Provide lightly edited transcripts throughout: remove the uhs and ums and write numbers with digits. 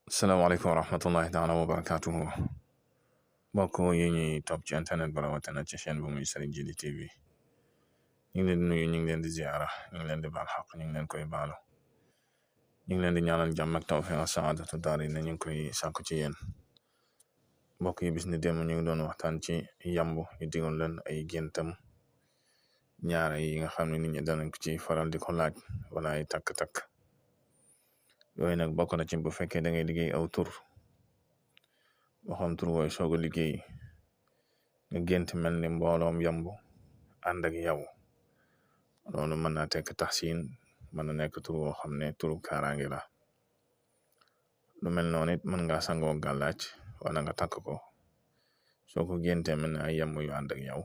Salaamaaleykum wa rahmatullahi taala wa barakatuhu mbokk yi ñuy topp ci internet ba rawatina ci chaîne bu muy Serigne Djily TV ñu ngi leen di nuyu, ñu ngi leen di ziara, ñu ngi leen di baal xaq, ñu ngi leen koy baalu, ñu ngi leen di ñaanal jàmm ak tawfiq ak saadatu daari ne ñu ngi koy sàkku ci yéen mbokk yi. Bis ni démb ñu ngi doon waxtaan ci yamb, ñu digoon leen ay géntam ñaare yi nga xam ne nit ñi danañ ko ci faral di ko laaj wala ay takk-takk yooyu nag bokk na ci bu fekkee da ngay liggéey aw tur boo xam tur wooy soog a liggéey nga gént mel ni mbooloom yamb ànd ak yow, loolu mën naa tekk taxsin, mën na nekk tur woo xam ne turu kaaraange la. lu mel noonu it mën nga sangoo gàllaaj wala nga takk ko soo ko géntee mel ne ay yamb yu ànd ak yow,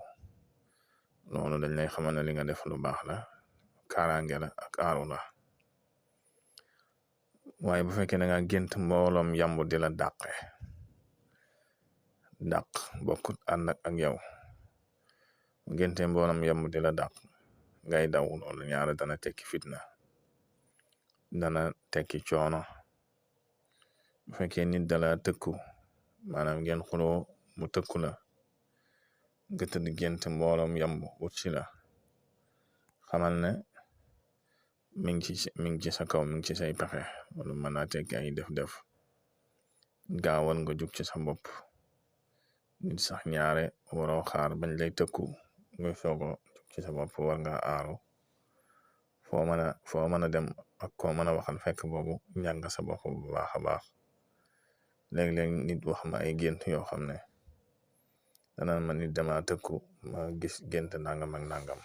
loolu dañ lay xamal ne li nga def lu baax la, kaaraange la ak aaru la. waaye bu fekkee da nga gént mbooloom yamb di la dàqe, dàq bokkut ànd ak yow, génte mbooloom yamb di la dàq ngay daw, loolu ñaara dana tekki fitna, dana tekki coono. bu fekkee nit dala tëkku, maanaam ngeen xuloo mu tëkku la, nga tëdd gént mbooloom yamb wut ci la, xamal ne mi ngi ci sa kaw, mi ngi ci say pexe, loolu mën naa tekki ay def-def. gaawal nga jug ci sa bopp, nit sax ñaare waroo xaar bañ lay tëkku ngay soogo jug ci sa bopp, war nga aaru foo mën a dem ak koo mën a waxal fekk boobu njàng sa bopp bu baax a baax. léeg-léeg nit wax ma ay gént yoo xam ne danaan ma nit dama tëkku ma gis gént nangam ak nangam.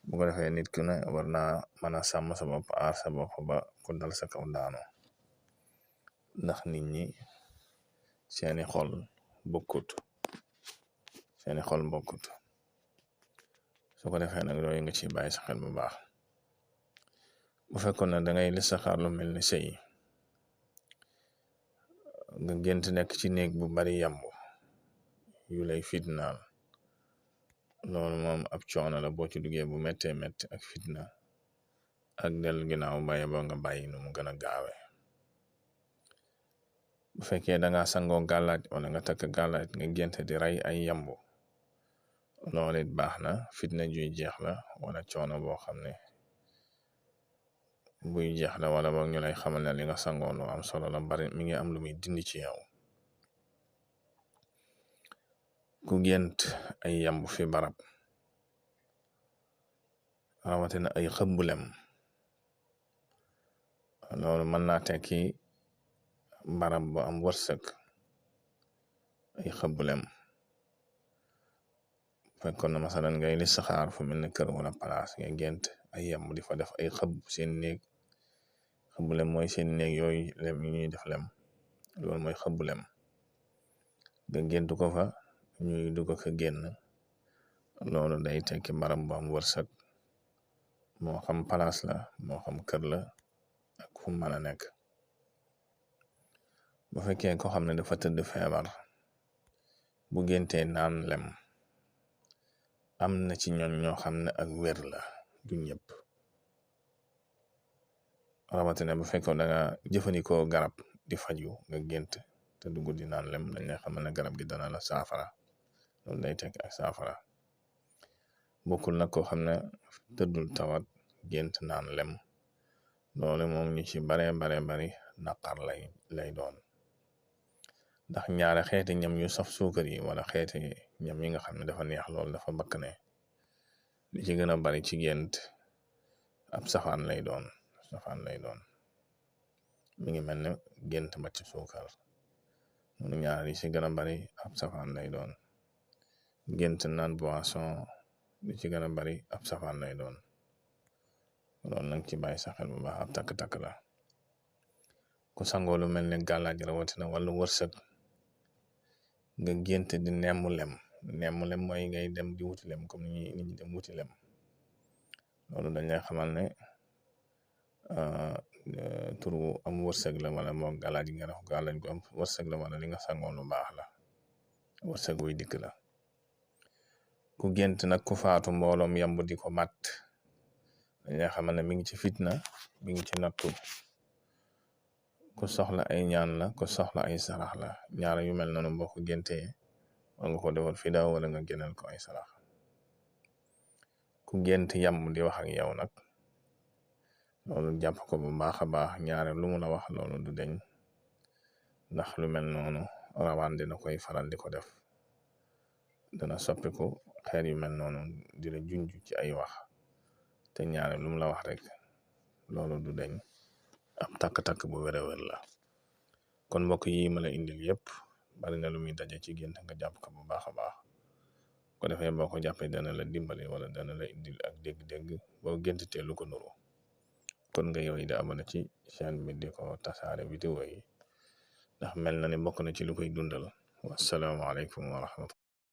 bu ko defee nit ku ne war naa mën a sàmm sa bopp, aar sa bopp ba ku dal sa kaw daanu, ndax nit ñi seeni xol bokkut su ko defee nag yooyu nga ci bàyyi sa xel bu baax. bu fekkoon ne da ngay listixaar lu mel ni sëy, nga gént nekk ci néeg bu bari yamb yu lay fitnaal, loolu moom ab coono la boo ci duggee bu méttee métti ak fitna ak del ginnaaw bàyyi ba nga bàyyi nu mu gën a gaawe. bu fekkee da nga sangoo gàllaaj wala nga takk gàllaaj nga gént di rey ay yamb, loolu it baax na, fitna juy jeex la wala coono boo xam ne buy jeex la, wala boog ñu lay xamal ne li nga sangoo lu am solo la, bari mi ngi am lu muy dindi ci yow. ku gént ay yamb fi barab, rawatina ay xëbbulem, loolu mën naa tekki barab bu am wërsëg. ay xëbbulem fekkoon na masalan ngay listixaar fu mel ne kër wala palaas, ngay gént ay yamb di fa def ay xëbb seen néeg. xëbbulem mooy seen néeg yooyu lem yi ñuy def lem, loolu mooy xëbbulem. nga gént ko fa ñuy dugg ko génn, loolu day tekki barab bu am wërsëg, moo xam palaas la moo xam kër la ak fu mën a nekk. bu fekkee ko xam ne dafa tëdd feebar, bu géntee naan lem, am na ci ñoo xam ne ak wér la, du ñëpp. rawatina bu fekkoon da nga jëfandikoo garab di faju nga gént te dugg di naan lem, dañ lay xamal ne garab gi dana la saafara, loolu day tekki ak saafara. bokkul nag koo xam ne tëddul tawat gént naan lem, loolu moom ñu ci bari naqar lay doon, ndax ñaare xeeti ñam yu saf suukar yi wala xeeti ñam yi nga xam ne dafa neex lool dafa bakk ne li ci gën a bari ci gént ab safaan lay doon. mi ngi mel ne gént macc suukar, munu ñaar yi ci gën a bari ab safaan lay doon. gént naan boisson li ci gën a bari ab safaan lay doon, loolu nag ci bàyyi sa xel bu baax, ab takk-takk la. ku sangoo lu mel ne gàllaaj rawatina wala wërsëg, nga gént di nemmu lem mooy ngay dem di wuti lem comme ni nit ñi dem wuti lem, loolu dañ lay xamal ne turu am wërsëg la, wala moo gàllaaj nga def gàllaaj gu am wërsëg la, wala li nga sangoo lu baax la, wërsëg wuy dikk la. ku gént nag ku faatu mbooloom yamb di ko mat, dañ lay xamal ne mi ngi ci fitna, mi ngi ci nattu, ku soxla ay ñaan la ku soxla ay sarax la ñaar yu mel noonu boo ko géntee war nga ko defal fi daaw wala nga génneel ko ay sarax. Ku gént yam di wax ak yow nag loolu jàpp ko bu baax a baax ñaare lu mu la wax loolu du deñ ndax lu mel noonu rawaan dina koy faral di ko def dana soppiku xeer yu mel noonu di la junj ci ay wax te ñaare lu mu la wax rek loolu du deñ ab takk-takk bu wér a wér la. kon mbokk yi ma la indil yépp bari na lu muy daje ci gént nga jàpp ko bu baax a baax ko defee boo ko jàppee dana la dimbali wala dana la indil ak dégg-dégg boo géntitee lu ko nuru. kon nga yow yi di abonné ci chaîne bi di ko tasaare vidéo yi ndax mel na ni bokk na ci lu koy dundal. wassalaamu aleykum wa rahmatullah.